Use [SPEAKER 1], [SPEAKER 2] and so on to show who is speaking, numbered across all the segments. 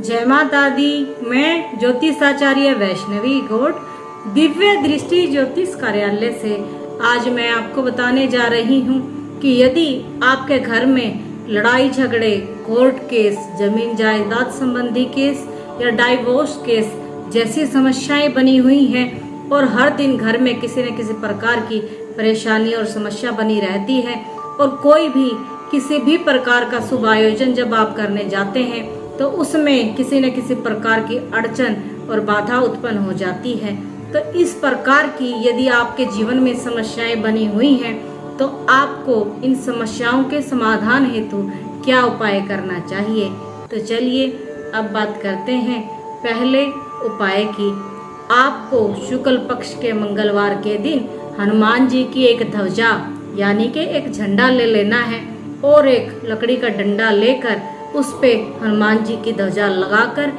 [SPEAKER 1] जय माता दी। मैं ज्योतिषाचार्य वैष्णवी गौड़ दिव्य दृष्टि ज्योतिष कार्यालय से आज मैं आपको बताने जा रही हूँ कि यदि आपके घर में लड़ाई झगड़े, कोर्ट केस, जमीन जायदाद संबंधी केस या डाइवोर्स केस जैसी समस्याएं बनी हुई हैं और हर दिन घर में किसी न किसी प्रकार की परेशानी और समस्या बनी रहती है और कोई भी किसी भी प्रकार का शुभ आयोजन जब आप करने जाते हैं तो उसमें किसी न किसी प्रकार की अड़चन और बाधा उत्पन्न हो जाती है। तो इस प्रकार की यदि आपके जीवन में समस्याएं बनी हुई हैं तो आपको इन समस्याओं के समाधान हेतु क्या उपाय करना चाहिए। तो चलिए अब बात करते हैं पहले उपाय की। आपको शुक्ल पक्ष के मंगलवार के दिन हनुमान जी की एक ध्वजा यानी कि एक झंडा ले लेना है और एक लकड़ी का डंडा लेकर उस पे हनुमान जी की ध्वजा लगाकर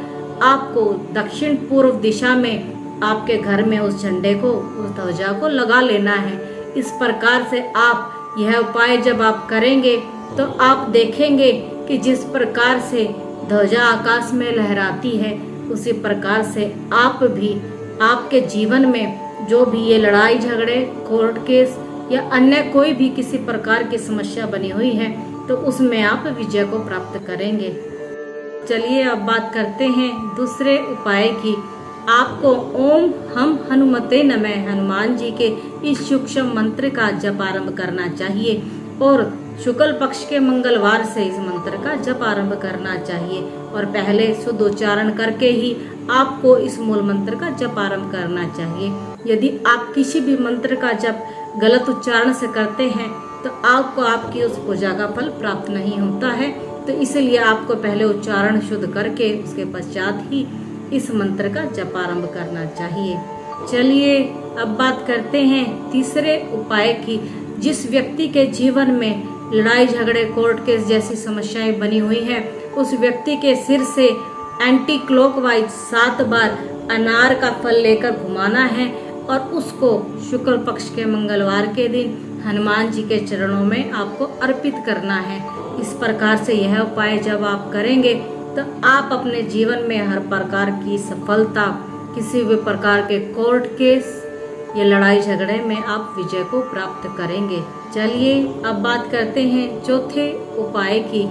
[SPEAKER 1] आपको दक्षिण पूर्व दिशा में आपके घर में उस झंडे को, उस ध्वजा को लगा लेना है। इस प्रकार से आप यह उपाय जब आप करेंगे तो आप देखेंगे कि जिस प्रकार से ध्वजा आकाश में लहराती है उसी प्रकार से आप भी आपके जीवन में जो भी ये लड़ाई झगड़े, कोर्ट केस या अन्य कोई भी किसी प्रकार की समस्या बनी हुई है तो उसमें आप विजय को प्राप्त करेंगे। चलिए अब बात करते हैं दूसरे उपाय की। आपको ओम हम हनुमते नमः हनुमान जी के इस सूक्ष्म मंत्र का जप आरंभ करना चाहिए और शुक्ल पक्ष के मंगलवार से इस मंत्र का जप आरंभ करना चाहिए और पहले शुद्ध उच्चारण करके ही आपको इस मूल मंत्र का जप आरंभ करना चाहिए। यदि आप किसी भी मंत्र का जप गलत उच्चारण से करते हैं तो आपको आपकी उस पूजा का फल प्राप्त नहीं होता है। तो इसलिए आपको पहले उच्चारण शुद्ध करके उसके पश्चात ही इस मंत्र का जप आरंभ करना चाहिए। चलिए अब बात करते हैं तीसरे उपाय की। जिस व्यक्ति के जीवन में लड़ाई झगड़े, कोर्ट केस जैसी समस्याएं बनी हुई हैं उस व्यक्ति के सिर से एंटी क्लॉकवाइज 7 बार अनार का फल लेकर घुमाना है और उसको शुक्ल पक्ष के मंगलवार के दिन हनुमान जी के चरणों में आपको अर्पित करना है। इस प्रकार से यह उपाय जब आप करेंगे तो आप अपने जीवन में हर प्रकार की सफलता, किसी भी प्रकार के कोर्ट केस या लड़ाई झगड़े में आप विजय को प्राप्त करेंगे। चलिए अब बात करते हैं चौथे उपाय की।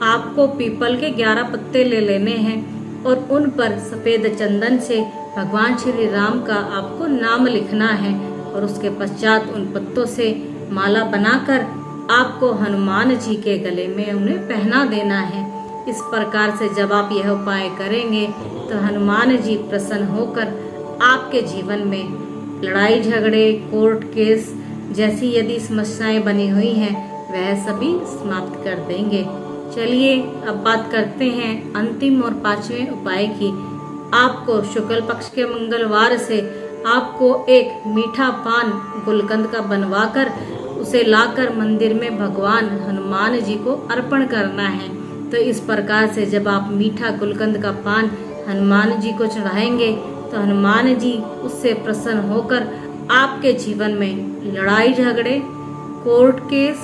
[SPEAKER 1] आपको पीपल के 11 पत्ते ले लेने हैं और उन पर सफेद चंदन से भगवान श्री राम का आपको नाम लिखना है और उसके पश्चात उन पत्तों से माला बनाकर आपको हनुमान जी के गले में उन्हें पहना देना है। इस प्रकार से जब आप यह उपाय करेंगे तो हनुमान जी प्रसन्न होकर आपके जीवन में लड़ाई झगड़े, कोर्ट केस जैसी यदि समस्याएं बनी हुई हैं वह सभी समाप्त कर देंगे। चलिए अब बात करते हैं अंतिम और 5वें उपाय की। आपको शुक्ल पक्ष के मंगलवार से आपको एक मीठा पान गुलकंद का बनवाकर उसे लाकर मंदिर में भगवान हनुमान जी को अर्पण करना है। तो इस प्रकार से जब आप मीठा गुलकंद का पान हनुमान जी को चढ़ाएंगे तो हनुमान जी उससे प्रसन्न होकर आपके जीवन में लड़ाई झगड़े, कोर्ट केस,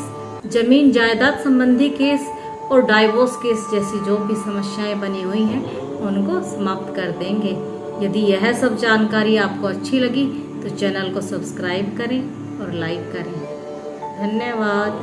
[SPEAKER 1] जमीन जायदाद संबंधी केस और डाइवोर्स केस जैसी जो भी समस्याएं बनी हुई हैं उनको समाप्त कर देंगे। यदि यह सब जानकारी आपको अच्छी लगी तो चैनल को सब्सक्राइब करें और लाइक करें। धन्यवाद।